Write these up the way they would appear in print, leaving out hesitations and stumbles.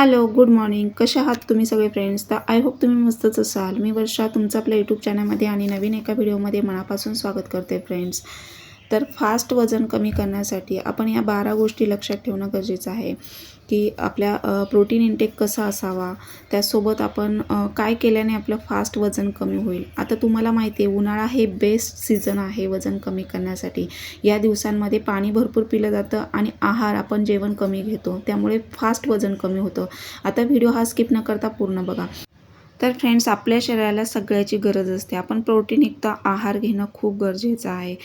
Hello, good morning. कशा आहात तुम्ही सगळे फ्रेंड्स? तर आय होप तुम्ही मस्तच असाल. मी वर्षा तुमचं आपल्या यूट्यूब चॅनलमध्ये आणि नवीन एका व्हिडिओमध्ये मनापासून स्वागत करते फ्रेंड्स. तर फास्ट वजन कमी करण्यासाठी आपण या 12 गोष्टी लक्षात ठेवणं गरजेचं आहे की आपल्या प्रोटीन इंटेक कसा असावा, त्यासोबत आपण काय केल्याने आपलं फास्ट वजन कमी होईल. आता तुम्हाला माहिती आहे, उन्हाळा हे बेस्ट सीझन आहे वजन कमी करण्यासाठी. या दिवसांमध्ये पाणी भरपूर पिलं जातं आणि आहार आपण जेवण कमी घेतो, त्यामुळे फास्ट वजन कमी होतं. आता व्हिडिओ हा स्किप न करता पूर्ण बघा. तर फ्रेंड्स, आपल्या शरीराला सगळ्याची गरज असते. आपण प्रोटीनयुक्त आहार घेणं खूप गरजेचं आहे.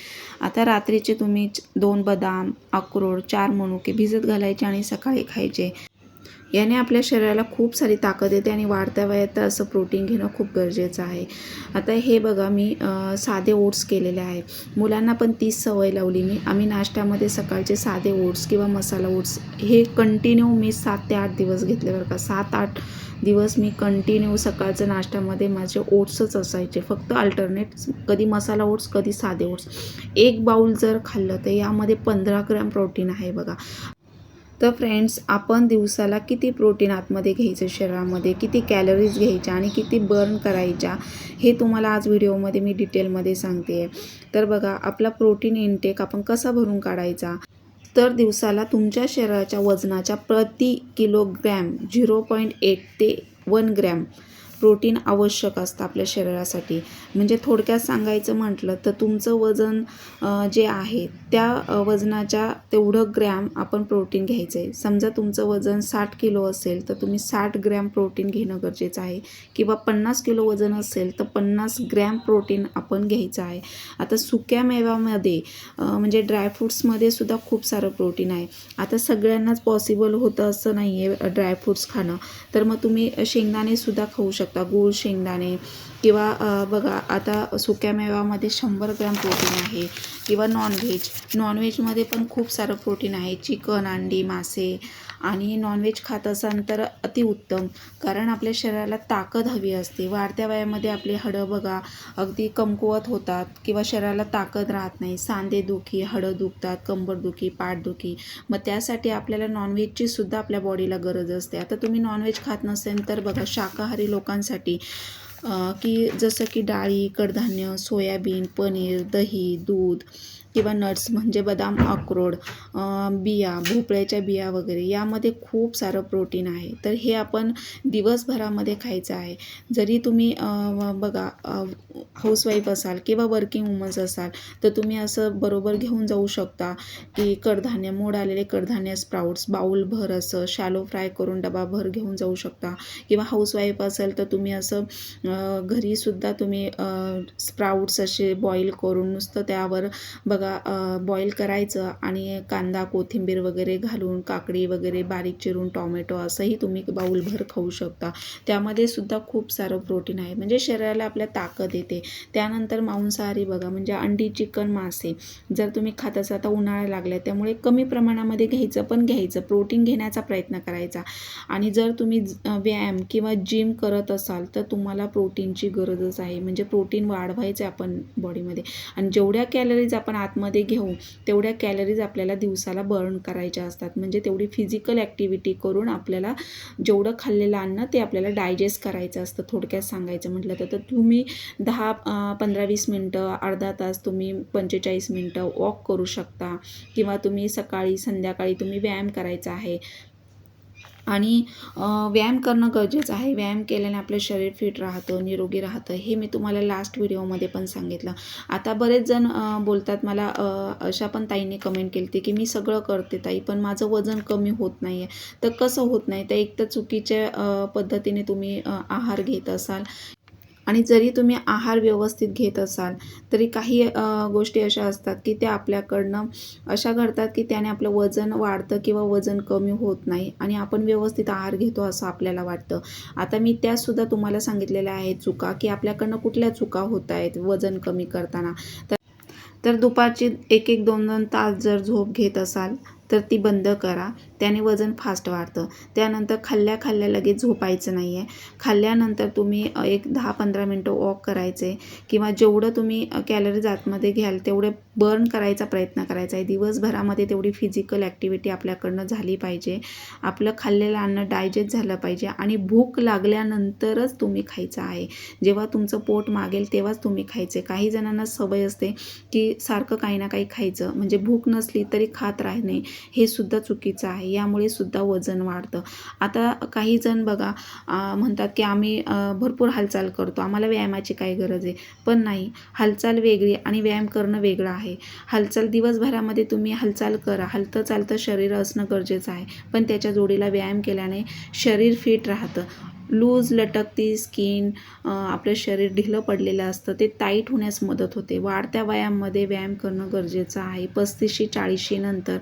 आता रात्रीचे तुम्ही 2 बदाम, अक्रोड, 4 मनुके भिजत घालायचे आणि सकाळी खायचे. याने आपल्या शरीराला खूप सारी ताकद येते आणि वाढत्या वयात असं प्रोटीन घेणं खूप गरजेचं आहे. आता हे बघा, मी साधे ओट्स केलेले आहे. मुलांना पण तीच सवय लावली मी. आम्ही नाश्त्यामध्ये सकाळचे साधे ओट्स किंवा मसाला ओट्स हे कंटिन्यू मी 7 ते 8 दिवस घेतले बरं का. 7-8 दिवस मी कंटिन्यू सकाळच्या नाश्त्यामध्ये माझे ओट्सच असायचे. फक्त अल्टरनेट, कधी मसाला ओट्स, कधी साधे ओट्स. एक बाउल जर खाल्लं तर यामध्ये 15 ग्रॅम प्रोटीन आहे बघा. तर फ्रेंड्स, आपण दिवसाला किती प्रोटीन आतमध्ये घ्यायचं, शरीरामध्ये किती कॅलरीज घ्यायच्या आणि किती बर्न करायच्या, हे तुम्हाला आज व्हिडिओमध्ये मी डिटेलमध्ये सांगते. तर बघा, आपला प्रोटीन इंटेक आपण कसा भरून काढायचा. तर दिवसाला तुमच्या शरीराच्या वजनाच्या प्रति किलोग्रॅम 0.8 ते 1 ग्रॅम प्रोटीन आवश्यक असतं आपल्या शरीरासाठी. म्हणजे थोडक्यात सांगायचं म्हटलं तर तुमचं वजन जे आहे त्या वजनाच्या तेवढं ग्रॅम आपण प्रोटीन घ्यायचं आहे. समजा तुमचं वजन 60 किलो असेल तर तुम्ही 60 ग्रॅम प्रोटीन घेणं गरजेचं आहे, किंवा 50 किलो वजन असेल तर 50 ग्रॅम प्रोटीन आपण घ्यायचं आहे. आता सुक्या मेव्यामध्ये म्हणजे ड्रायफ्रूट्समध्ये सुद्धा खूप सारं प्रोटीन आहे. आता सगळ्यांनाच पॉसिबल होतं असं नाही आहे ड्रायफ्रूट्स खाणं, तर मग तुम्ही शेंगदाणेसुद्धा खाऊ शकता, गूळ शेंगदाणे. किंवा बघा, आता सुक्या मेव्यामध्ये 100 ग्रॅम प्रोटीन आहे. किंवा नॉनव्हेजमध्ये पण खूप सारं प्रोटीन आहे. चिकन, अंडी, मासे. आणि नॉनव्हेज खात असाल तर अतिउत्तम, कारण आपल्या शरीराला ताकद हवी असते. वाढत्या वयामध्ये आपली हाडं बघा अगदी कमकुवत होतात किंवा शरीराला ताकद राहत नाही. सांधेदुखी, हाडं दुखतात, कंबरदुखी, पाठदुखी. मग त्यासाठी आपल्याला नॉनव्हेजची सुद्धा आपल्या बॉडीला गरज असते. आता तुम्ही नॉनव्हेज खात नसेल तर बघा, शाकाहारी लोकांसाठी की जसं की डाळी, कडधान्य, सोयाबीन, पनीर, दही, दूध किंवा नट्स म्हणजे बदाम, अक्रोड, बिया, भोपळ्याच्या बिया वगैरे, यामध्ये खूप सारं प्रोटीन आहे. तर हे आपण दिवसभरामध्ये खायचं आहे. जरी तुम्ही बघा हाऊसवाईफ असाल किंवा वर्किंग वुमन्स असाल तर तुम्ही असं बरोबर घेऊन जाऊ शकता की कडधान्य, मोड आलेले कडधान्य, स्प्राउट्स बाउलभर असं शॅलो फ्राय करून डबाभर घेऊन जाऊ शकता. किंवा हाऊसवाईफ असेल तर तुम्ही असं घरीसुद्धा तुम्ही स्प्राउट्स असे बॉईल करून नुसतं त्यावर बघा बॉईल करायचं आणि कांदा, कोथिंबीर वगैरे घालून, काकडी वगैरे बारीक चिरून, टॉमॅटो असंही तुम्ही बाउलभर खाऊ शकता. त्यामध्ये सुद्धा खूप सारं प्रोटीन आहे, म्हणजे शरीराला आपल्या ताकद येते. त्यानंतर मांसाहारी बघा, म्हणजे अंडी, चिकन, मासे जर तुम्ही खात असाल तर उन्हाळा लागला त्यामुळे कमी प्रमाणामध्ये घ्यायचं, पण घ्यायचं, प्रोटीन घेण्याचा प्रयत्न करायचा. आणि जर तुम्ही व्यायाम किंवा जिम करत असाल तर तुम्हाला प्रोटीनची गरजच आहे. म्हणजे प्रोटीन वाढवायचं आहे आपण बॉडीमध्ये, आणि जेवढ्या कॅलरीज आपण आतमध्ये घेऊ तेवढ्या कॅलरीज आपल्याला दिवसाला बर्न करायच्या असतात. म्हणजे तेवढी फिजिकल ॲक्टिव्हिटी करून आपल्याला जेवढं खाल्लेलं अन्न ते आपल्याला डायजेस्ट करायचं असतं. थोडक्यात सांगायचं म्हटलं तर तुम्ही 15-20 मिनटं, अर्धा तास, तुम्ही 45 मिनटं वॉक करू शकता. किंवा तुम्ही सकाळी, संध्याकाळी तुम्ही व्यायाम करायचा आहे. आणि व्यायाम करणं गरजेचं आहे. व्यायाम केल्याने आपलं शरीर फिट राहतं, निरोगी राहतं. हे मी तुम्हाला लास्ट व्हिडिओमध्ये पण सांगितलं. आता बरेच जण बोलतात मला, अशा पण ताईंनी कमेंट केली होती की मी सगळं करते ताई, पण माझं वजन कमी होत नाही आहे. तर कसं होत नाही? तर एक तर चुकीच्या पद्धतीने तुम्ही आहार घेत असाल, आणि जरी तुम्ही आहार व्यवस्थित घेत असाल तरी काही गोष्टी अशा असतात की त्या आपल्याकडनं अशा घडतात की त्याने आपलं वजन वाढतं किंवा वजन कमी होत नाही, आणि आपण व्यवस्थित आहार घेतो असं आपल्याला वाटतं. आता मी त्यासुद्धा तुम्हाला सांगितलेल्या आहेत चुका, की आपल्याकडनं कुठल्या चुका होत आहेत वजन कमी करताना. तर दुपारची 1-1, 2-2 तास जर झोप घेत असाल तर ती बंद करा, त्याने वजन फास्ट वाढतं. त्यानंतर खाल्ल्या लगेच झोपायचं नाही आहे. खाल्ल्यानंतर तुम्ही एक 10-15 मिनटं वॉक करायचे किंवा जेवढं तुम्ही कॅलरीज आतमध्ये घ्याल तेवढे बर्न करायचा प्रयत्न करायचा आहे. दिवसभरामध्ये तेवढी फिजिकल ॲक्टिव्हिटी आपल्याकडनं झाली पाहिजे. आपलं खाल्लेलं अन्न डायजेस्ट झालं पाहिजे आणि भूक लागल्यानंतरच तुम्ही खायचं आहे. जेव्हा तुमचं पोट मागेल तेव्हाच तुम्ही खायचे. काही जणांना सवय असते की सारखं काही ना काही खायचं, म्हणजे भूक नसली तरी खात राहणे, हे सुद्धा चुकीचं आहे. यामुळे सुद्धा वजन वाढतं. आता काही जण बघा म्हणतात की आम्ही भरपूर हालचाल करतो, आम्हाला व्यायामाची काय गरज आहे. पण नाही, हालचाल वेगळी आणि व्यायाम करणं वेगळं आहे. हालचाल दिवसभरामध्ये तुम्ही हालचाल करा, हलतं चालतं शरीर असणं गरजेचं आहे, पण त्याच्या जोडीला व्यायाम केल्याने शरीर फिट राहतं. लूज लटकती स्किन, आपलं शरीर ढिलं पडलेलं असतं, ते टाईट होण्यास मदत होते. वाढत्या वयामध्ये व्यायाम करणं गरजेचं आहे. 35-40 नंतर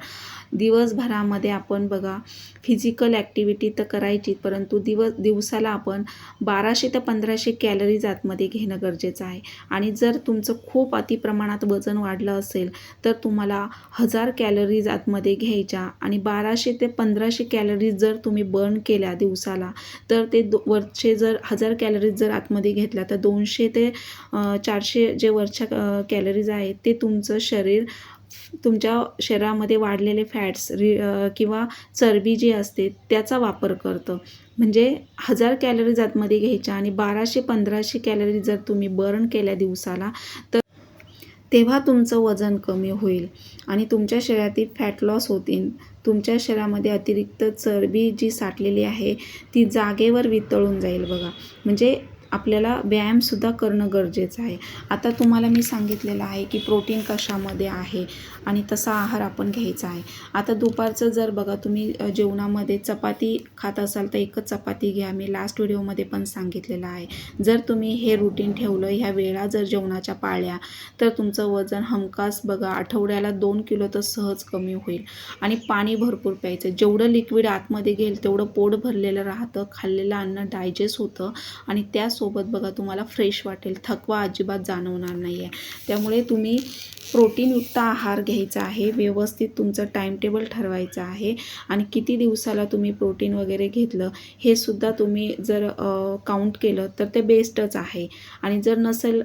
दिवसभरामध्ये आपण बघा फिजिकल ॲक्टिव्हिटी तर करायची, परंतु दिवसाला आपण 1200 ते 1500 कॅलरीज आतमध्ये घेणं गरजेचं आहे. आणि जर तुमचं खूप अतिप्रमाणात वजन वाढलं असेल तर तुम्हाला 1000 कॅलरीज आतमध्ये घ्यायच्या आणि 1200 ते 1500 कॅलरीज जर तुम्ही बर्न केल्या दिवसाला, तर ते वरचे जर 1000 कॅलरीज जर आतमध्ये घेतल्या तर 200 ते 400 जे वरच्या कॅलरीज आहेत ते तुमचं शरीर, तुमच्या शरीरामध्ये वाढलेले फॅट्स किंवा चरबी जी असते त्याचा वापर करतं. म्हणजे 1000 कॅलरीज आतमध्ये घ्यायच्या आणि 1200-1500 कॅलरीज जर तुम्ही बर्न केल्या दिवसाला, तर तेव्हा तुमचं वजन कमी होईल आणि तुमच्या शरीरातील फॅट लॉस होतील. तुमच्या शरीरामध्ये अतिरिक्त चरबी जी साठलेली आहे ती जागेवर वितळून जाईल बघा. म्हणजे आपल्याला व्यायामसुद्धा करणं गरजेचं आहे. आता तुम्हाला मी सांगितलेलं आहे की प्रोटीन कशामध्ये आहे आणि तसा आहार आपण घ्यायचा आहे. आता दुपारचं जर बघा तुम्ही जेवणामध्ये चपाती खात असाल तर एकच चपाती घ्या. मी लास्ट व्हिडिओमध्ये पण सांगितलेलं आहे. जर तुम्ही हे रुटीन ठेवलं, ह्या वेळा जर जेवणाच्या पाळल्या, तर तुमचं वजन हमखास बघा आठवड्याला 2 किलो तर सहज कमी होईल. आणि पाणी भरपूर प्यायचं. जेवढं लिक्विड आतमध्ये घेईल तेवढं पोट भरलेलं राहतं, खाल्लेलं अन्न डायजेस्ट होतं आणि त्यासोबत बघा तुम्हाला फ्रेश वाटेल, थकवा अजिबात जाणवणार नाही आहे. त्यामुळे तुम्ही प्रोटीनयुक्त आहार घ्यायचा आहे, व्यवस्थित तुमचं टाईमटेबल ठरवायचं आहे आणि किती दिवसाला तुम्ही प्रोटीन वगैरे घेतलं हे सुद्धा तुम्ही जर काउंट केलं तर ते बेस्टच आहे. आणि जर नसेल,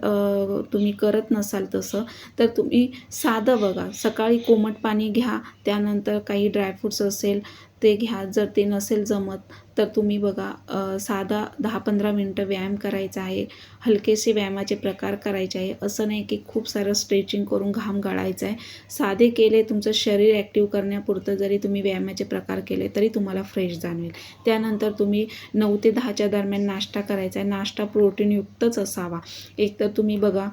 तुम्ही करत नसाल तसं, तर तुम्ही साधं बघा, सकाळी कोमट पाणी घ्या, त्यानंतर काही ड्रायफ्रूट्स असेल ते घ्या. जर ते नसेल जमत तर तुम्ही बघा साधा 10-15 मिनटं व्यायाम करायचा आहे. हलकेसे व्यायामाचे प्रकार करायचे आहे. असं नाही की खूप सारं स्ट्रेचिंग करून घाम गाळायचा आहे. साधे केले, तुमचं शरीर ॲक्टिव्ह करण्यापुरतं जरी तुम्ही व्यायामाचे प्रकार केले तरी तुम्हाला फ्रेश जाणवेल. त्यानंतर तुम्ही 9 ते 10च्या दरम्यान नाश्ता करायचा आहे. नाश्ता प्रोटीनयुक्तच असावा. एकतर तुम्ही बघा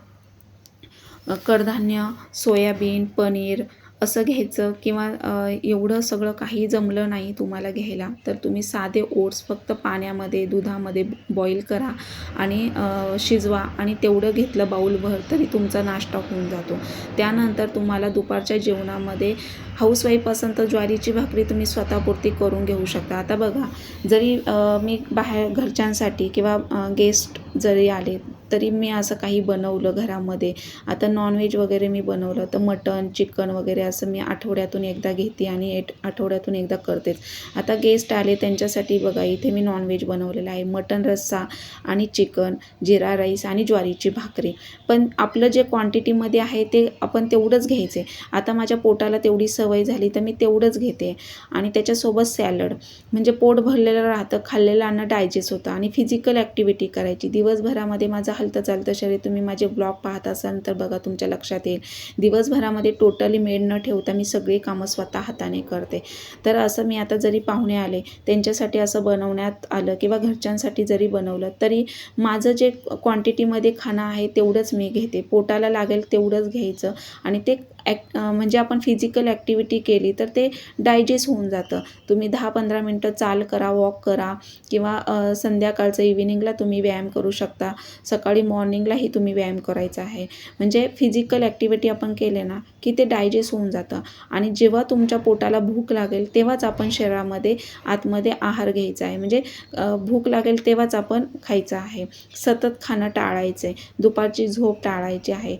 कडधान्य, सोयाबीन, पनीर असं घ्यायचं किंवा एवढं सगळं काही जमलं नाही तुम्हाला घ्यायला तर तुम्ही साधे ओट्स फक्त पाण्यामध्ये, दुधामध्ये बॉईल करा आणि शिजवा आणि तेवढं घेतलं बाऊलभर तरी तुमचा नाश्ता होऊन जातो. त्यानंतर तुम्हाला दुपारच्या जेवणामध्ये हाऊसवाईफ असेल तर ज्वारीची भाकरी तुम्ही स्वतःपुरती करून घेऊ शकता. आता बघा, जरी मी बाहेर घरच्यांसाठी किंवा गेस्ट जरी आले तरी मी असं काही बनवलं घरामध्ये, आता नॉनव्हेज वगैरे मी बनवलं तर मटण, चिकन वगैरे असं मी आठवड्यातून एकदा घेते आणि आठवड्यातून एकदा करतेच. आता गेस्ट आले त्यांच्यासाठी बघा इथे मी नॉनव्हेज बनवलेलं आहे, मटण रस्सा आणि चिकन, जिरा राईस आणि ज्वारीची भाकरी. पण आपलं जे क्वांटिटीमध्ये आहे ते आपण तेवढंच घ्यायचे. आता माझ्या पोटाला तेवढी सवय झाली तर मी तेवढंच घेते आणि त्याच्यासोबत सॅलड, म्हणजे पोट भरलेलं राहतं, खाल्लेलं अन्न डायजेस्ट होतं आणि फिजिकल ॲक्टिव्हिटी करायची. दिवसभरामध्ये माझं हलतं चालतं शरीर, तुम्ही माझे ब्लॉग पाहत असाल तर बघा तुमच्या लक्षात येईल. दिवसभरामध्ये टोटली मेड न ठेवता मी सगळी कामं स्वतः हाताने करते. तर असं मी आता जरी पाहुणे आले त्यांच्यासाठी असं बनवण्यात आलं किंवा घरच्यांसाठी जरी बनवलं तरी माझं जे क्वांटिटीमध्ये खाणं आहे तेवढंच मी घेते. पोटाला लागेल तेवढंच घ्यायचं आणि ते म्हणजे आपण फिजिकल ॲक्टिव्हिटी केली तर ते डायजेस्ट होऊन जातं. तुम्ही 10-15 मिनटं चाल करा, वॉक करा किंवा संध्याकाळचं इव्हिनिंगला तुम्ही व्यायाम करू शकता. सकाळी मॉर्निंगलाही तुम्ही व्यायाम करायचा आहे. म्हणजे फिजिकल ॲक्टिव्हिटी आपण केले ना की ते डायजेस्ट होऊन जातं आणि जेव्हा तुमच्या पोटाला भूक लागेल तेव्हाच आपण शरीरामध्ये आतमध्ये आहार घ्यायचा आहे. म्हणजे भूक लागेल तेव्हाच आपण खायचं आहे. सतत खाणं टाळायचं आहे. दुपारची झोप टाळायची आहे.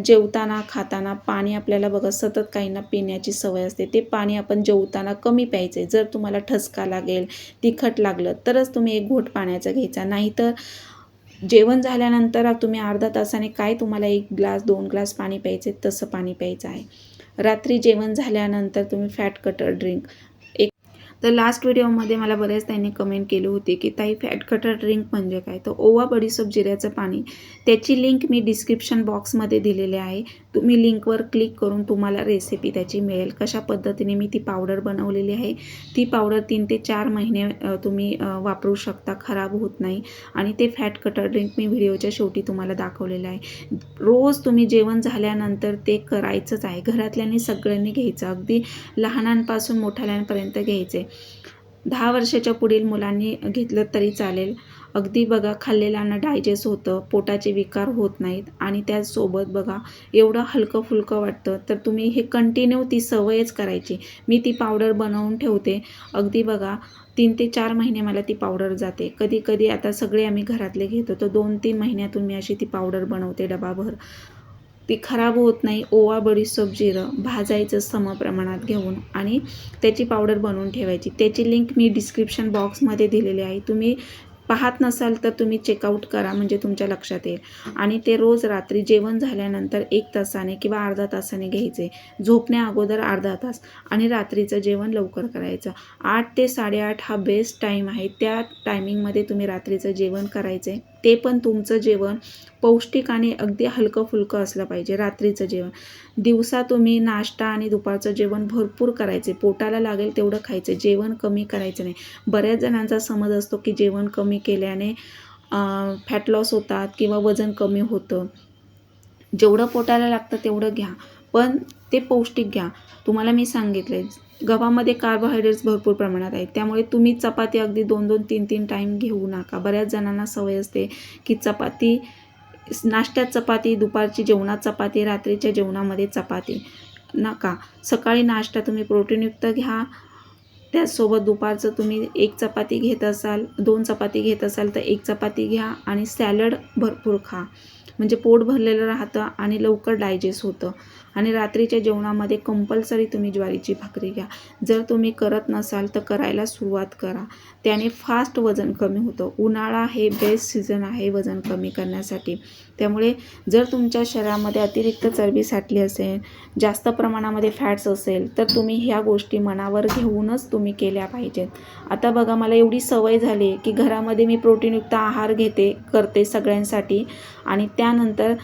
जेवताना खाताना पाणी आपल्याला बघा सतत काहींना पिण्याची सवय असते, ते पाणी आपण जेवताना कमी प्यायचे. जर तुम्हाला ठसका लागेल, तिखट लागलं तरच तुम्ही एक घोट पाण्याचा घ्यायचा, नाहीतर जेवण झाल्यानंतर तुम्ही अर्धा तासाने काय तुम्हाला 1 ग्लास 2 ग्लास पाणी प्यायचे तसं पाणी प्यायचं आहे. रात्री जेवण झाल्यानंतर तुम्ही फॅट कटर ड्रिंक तर लास्ट व्हिडिओमध्ये मला बऱ्याच त्यांनी कमेंट केली होती की ताई फॅट कटर ड्रिंक म्हणजे काय. तर ओवा बडीशोप जिऱ्याचं पाणी, त्याची लिंक मी डिस्क्रिप्शन बॉक्समध्ये दिलेली आहे. तुम्ही लिंकवर क्लिक करून तुम्हाला रेसिपी त्याची मिळेल. कशा पद्धतीने मी ती पावडर बनवलेली आहे. ती पावडर 3 ते 4 महिने तुम्ही वापरू शकता, खराब होत नाही. आणि ते फॅट कटर ड्रिंक मी व्हिडिओच्या शेवटी तुम्हाला दाखवलेलं आहे. रोज तुम्ही जेवण झाल्यानंतर ते करायचंच आहे. घरातल्यांनी सगळ्यांनी घ्यायचं, अगदी लहानांपासून मोठ्याल्यांपर्यंत घ्यायचे. 10 वर्षाच्या पुढील मुलांनी घेतलं तरी चालेल. अगदी बघा खाल्लेल्यांना डायजेस्ट होतं, पोटाचे विकार होत नाहीत आणि त्याचसोबत बघा एवढं हलकं फुलकं वाटतं. तर तुम्ही हे कंटिन्यू ती सवयच करायची. मी ती पावडर बनवून ठेवते. अगदी बघा 3 ते 4 महिने मला ती पावडर जाते. कधी कधी आता सगळे आम्ही घरातले घेतो तर 2-3 महिन्यातून मी अशी ती पावडर बनवते डबाभर. ती खराब होत नाही. ओवा बडीशोप जिरं भाजायचं समप्रमाणात घेऊन आणि त्याची पावडर बनवून ठेवायची. त्याची लिंक मी डिस्क्रिप्शन बॉक्समध्ये दिलेली आहे. तुम्ही पाहत नसाल तर तुम्ही चेकआउट करा, म्हणजे तुमच्या लक्षात येईल. आणि ते रोज रात्री जेवण झाल्यानंतर 1 तासाने किंवा अर्धा तासाने घ्यायचे. झोपण्या अगोदर अर्धा तास आणि रात्रीचं जेवण लवकर करायचं. 8 ते 8:30 हा बेस्ट टाईम आहे. त्या टायमिंगमध्ये तुम्ही रात्रीचं जेवण करायचे. ते पण तुमचं जेवण पौष्टिक आणि अगदी हलकं फुलकं असलं पाहिजे. रात्रीचं जेवण दिवसा तुम्ही नाश्ता आणि दुपारचं जेवण भरपूर करायचे. पोटाला लागेल तेवढं खायचं, जेवण कमी करायचं नाही. बऱ्याच जणांचा समज असतो की जेवण कमी केल्याने फॅट लॉस होतात किंवा वजन कमी होतं. जेवढं पोटाला लागतं तेवढं घ्या, पण ते पौष्टिक घ्या. तुम्हाला मी सांगितले गव्हामध्ये कार्बोहायड्रेट्स भरपूर प्रमाणात आहेत, त्यामुळे तुम्ही चपाती अगदी 2-2, 3-3 टाईम घेऊ नका. बऱ्याच जणांना सवय असते की चपाती, नाश्त्यात चपाती, दुपारची जेवणात चपाती, रात्रीच्या जेवणामध्ये चपाती. नका. सकाळी नाश्ता तुम्ही प्रोटीनयुक्त घ्या. त्याचसोबत दुपारचं तुम्ही 1 चपाती घेत असाल, 2 चपाती घेत असाल तर 1 चपाती घ्या आणि सॅलड भरपूर खा. म्हणजे पोट भरलेलं राहतं आणि लवकर डायजेस्ट होतं. आणि रात्रीच्या जेवणामध्ये कंपल्सरी तुम्ही ज्वारीची भाकरी घ्या. जर तुम्ही करत नसाल तर करायला सुरुवात करा. त्याने फास्ट वजन कमी होतं. उन्हाळा हे बेस्ट सीझन आहे वजन कमी करण्यासाठी. त्यामुळे जर तुमच्या शरीरामध्ये अतिरिक्त चरबी साठली असेल, जास्त प्रमाणामध्ये फॅट्स असेल तर तुम्ही ह्या गोष्टी मनावर घेऊनच तुम्ही केल्या पाहिजेत. आता बघा मला एवढी सवय झाली की घरामध्ये मी प्रोटीनयुक्त आहार करते सगळ्यांसाठी आणि त्यानंतर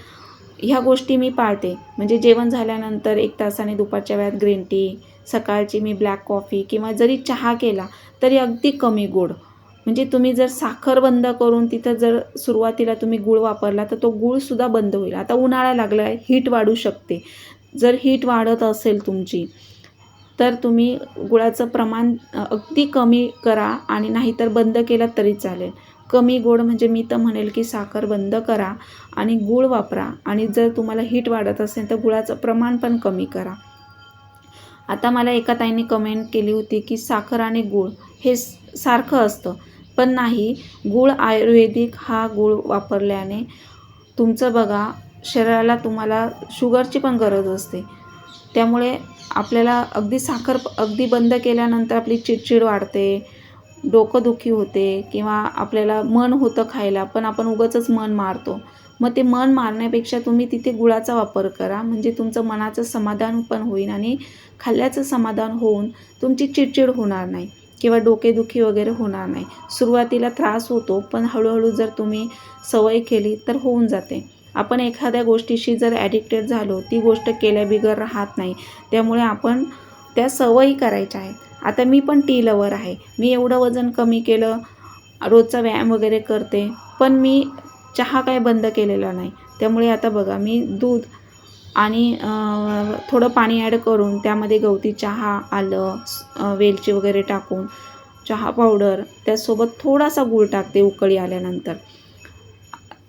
ह्या गोष्टी मी पाळते. म्हणजे जेवण झाल्यानंतर 1 तासाने दुपारच्या वेळात ग्रीन टी, सकाळची मी ब्लॅक कॉफी किंवा जरी चहा केला तरी अगदी कमी गोड. म्हणजे तुम्ही जर साखर बंद करून तिथं जर सुरुवातीला तुम्ही गूळ वापरला तर तो गूळसुद्धा बंद होईल. आता उन्हाळा लागला आहे, हीट वाढू शकते. जर हीट वाढत असेल तुमची तर तुम्ही गुळाचं प्रमाण अगदी कमी करा आणि नाहीतर बंद केलं तरी चालेल. कमी गोड म्हणजे मी तर म्हणेल की साखर बंद करा आणि गूळ वापरा. आणि जर तुम्हाला हीट वाढत असेल तर गुळाचं प्रमाण पण कमी करा. आता मला एका ताईंनी कमेंट केली होती की साखर आणि गूळ हे सारखं असतं, पण नाही. गूळ आयुर्वेदिक हा गूळ वापरल्याने तुमचं बघा शरीराला तुम्हाला शुगरची पण गरज असते. त्यामुळे आपल्याला अगदी साखर अगदी बंद केल्यानंतर आपली चिडचिड वाढते, डोकंदुखी होते किंवा आपल्याला मन होतं खायला पण आपण उगाचच मन मारतो. मग ते मन मारण्यापेक्षा तुम्ही तिथे गुळाचा वापर करा, म्हणजे तुमचं मनाचं समाधान पण होईल आणि खाल्ल्याचं समाधान होऊन तुमची चिडचिड होणार नाही किंवा डोकेदुखी वगैरे होणार नाही. सुरुवातीला त्रास होतो पण हळूहळू जर तुम्ही सवय केली तर होऊन जाते. आपण एखाद्या गोष्टीशी जर ॲडिक्टेड झालो, ती गोष्ट केल्याबिगर राहत नाही. त्यामुळे आपण त्या सवयी करायच्या आहेत. आता मी पण टी लवर आहे. मी एवढं वजन कमी केलं, रोजचा व्यायाम वगैरे करते, पण मी चहा काय बंद केलेला नाही. त्यामुळे आता बघा मी दूध आणि थोडं पाणी ॲड करून त्यामध्ये गवती चहा, आलं, वेलची वगैरे टाकून चहा पावडर, त्यासोबत थोडासा गूळ टाकते उकळी आल्यानंतर.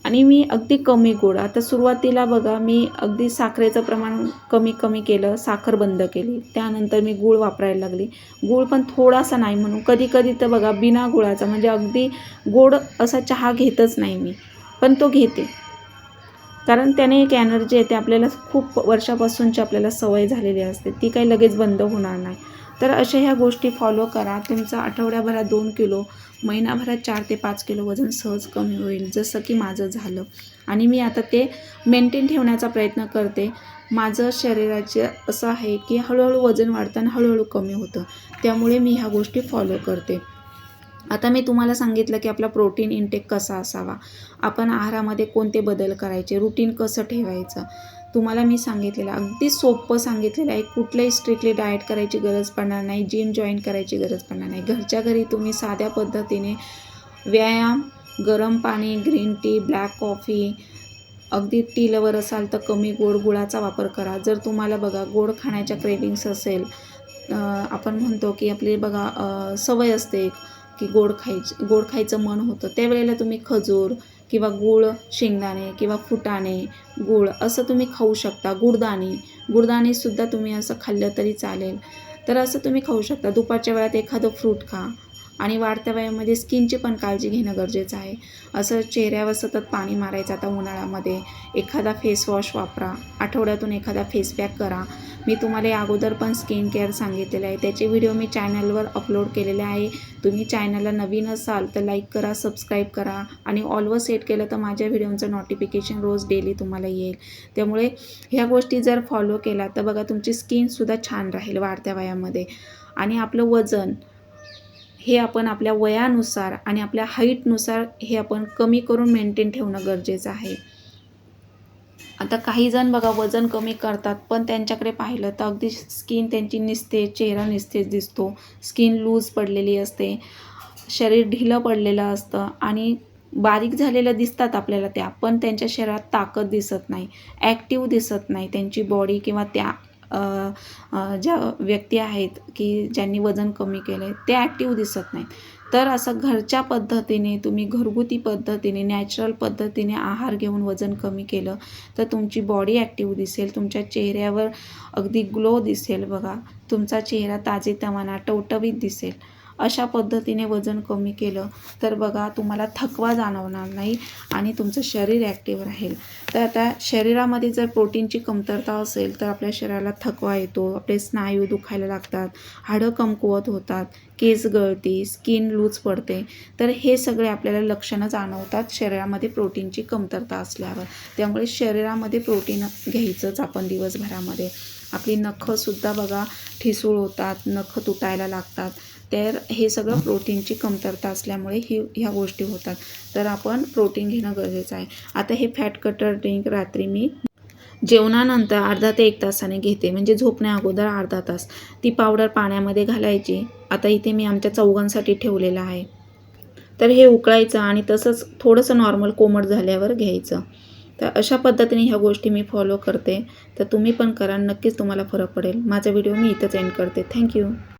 आणि मी अगदी कमी गोड. आता सुरुवातीला बघा मी अगदी साखरेचं प्रमाण कमी केलं, साखर बंद केली. त्यानंतर मी गूळ वापरायला लागली. गूळ पण थोडासा नाही म्हणून कधी तर बघा बिना गुळाचा म्हणजे अगदी गोड असा चहा घेतच नाही मी, पण तो घेते. कारण त्याने एक एनर्जी येते, आपल्याला खूप वर्षापासूनची आपल्याला सवय झालेली असते, ती काही लगेच बंद होणार नाही. तर अशा ह्या गोष्टी फॉलो करा. तुमचं आठवड्याभरात 2 किलो, महिनाभरात 4 ते 5 किलो वजन सहज कमी होईल, जसं की माझं झालं. आणि मी आता ते मेंटेन ठेवण्याचा प्रयत्न करते. माझं शरीराचं असं आहे की हळूहळू वजन वाढतं आणि हळूहळू कमी होतं, त्यामुळे मी ह्या गोष्टी फॉलो करते. आता मी तुम्हाला सांगितलं की आपला प्रोटीन इंटेक कसा असावा, आपण आहारामध्ये कोणते बदल करायचे, रुटीन कसं ठेवायचं. तुम्हाला मी सांगितलेलं अगदी सोपं सांगितलेलं आहे. कुठलंही स्ट्रिक्टली डाएट करायची गरज पडणार नाही, जिम जॉईन करायची गरज पडणार नाही. घरच्या घरी तुम्ही साध्या पद्धतीने व्यायाम, गरम पाणी, ग्रीन टी, ब्लॅक कॉफी, अगदी टी लवर असाल तर कमी गुळाचा वापर करा. जर तुम्हाला बघा गोड खाण्याच्या क्रेविंग्स असेल, आपण म्हणतो की आपली बघा सवय असते की गोड खायचं मन होतं, त्यावेळेला तुम्ही खजूर किंवा गूळ, शेंगदाणे किंवा फुटाणे, गूळ असं तुम्ही खाऊ शकता. गुडदाणीसुद्धा तुम्ही असं खाल्लं तरी चालेल. तर असं तुम्ही खाऊ शकता. दुपारच्या वेळात एखादं फ्रूट खा. आणि वाढत्या वयामध्ये स्किनची पण काळजी घेणं गरजेचं आहे. असं चेहऱ्यावर सतत पाणी मारायचं. आता उन्हाळ्यामध्ये एखादा फेस वॉश वापरा, आठवड्यातून एखादा फेस पॅक करा. मी तुम्हाला या अगोदर पण स्किन केअर सांगितलेलं आहे, त्याचे व्हिडिओ मी चॅनलवर अपलोड केलेले आहे. तुम्ही चॅनलला नवीन असाल तर लाईक करा, सबस्क्राईब करा आणि ऑलवर सेट केलं तर माझ्या व्हिडिओचं नोटिफिकेशन रोज डेली तुम्हाला येईल. त्यामुळे ह्या गोष्टी जर फॉलो केला तर बघा तुमची स्किनसुद्धा छान राहील वाढत्या वयामध्ये. आणि आपलं वजन हे आपण आपल्या वयानुसार आणि आपल्या हाईटनुसार हे आपण कमी करून मेंटेन ठेवणं गरजेचं आहे. आता काही जण बघा वजन कमी करतात, पण त्यांच्याकडे पाहिलं तर अगदी स्किन त्यांची निसते, चेहरा निस्तेज दिसतो, स्किन लूज पडलेली असते, शरीर ढिलं पडलेलं असतं आणि बारीक झालेलं दिसतात आपल्याला त्या, पण त्यांच्या शरीरात ताकद दिसत नाही, ॲक्टिव्ह दिसत नाही त्यांची बॉडी किंवा त्या ज्या व्यक्ती आहेत की ज्यांनी वजन कमी केलं आहे ते ॲक्टिव्ह दिसत नाहीत. तर असं घरच्या पद्धतीने तुम्ही घरगुती पद्धतीने नॅचरल पद्धतीने आहार घेऊन वजन कमी केलं तर तुमची बॉडी ॲक्टिव्ह दिसेल, तुमच्या चेहऱ्यावर अगदी ग्लो दिसेल बघा, तुमचा चेहरा ताजेतवाना टवटवीत दिसेल. अशा पद्धतीने वजन कमी केलं तर बघा तुम्हाला थकवा जाणवणार नाही आणि तुमचं शरीर ॲक्टिव्ह राहील. तर आता शरीरामध्ये जर प्रोटीनची कमतरता असेल तर आपल्या शरीराला थकवा येतो, आपले स्नायू दुखायला लागतात, हाडं कमकुवत होतात, केस गळती, स्किन लूज पडते. तर हे सगळे आपल्याला लक्षणं जाणवतात शरीरामध्ये प्रोटीनची कमतरता असल्यावर. त्यामुळे शरीरामध्ये प्रोटीन घ्यायचंच आपण दिवसभरामध्ये. आपली नखंसुद्धा बघा ठिसूळ होतात, नखं तुटायला लागतात. तर हे सगळं प्रोटीनची कमतरता असल्यामुळे ह्या गोष्टी होतात. तर आपण प्रोटीन घेणं गरजेचं आहे. आता हे फॅट कटर ड्रिंक रात्री मी जेवणानंतर अर्धा ते 1 तासाने घेते, म्हणजे झोपण्या अगोदर अर्धा तास. ती पावडर पाण्यामध्ये घालायची. आता इथे मी आमच्या चौघांसाठी ठेवलेलं आहे. तर हे उकळायचं आणि तसंच थोडंसं नॉर्मल कोमट झाल्यावर घ्यायचं. तर अशा पद्धतीने ह्या गोष्टी मी फॉलो करते. तर तुम्ही पण करा, नक्कीच तुम्हाला फरक पडेल. माझा व्हिडिओ मी इथंच एंड करते. थँक्यू.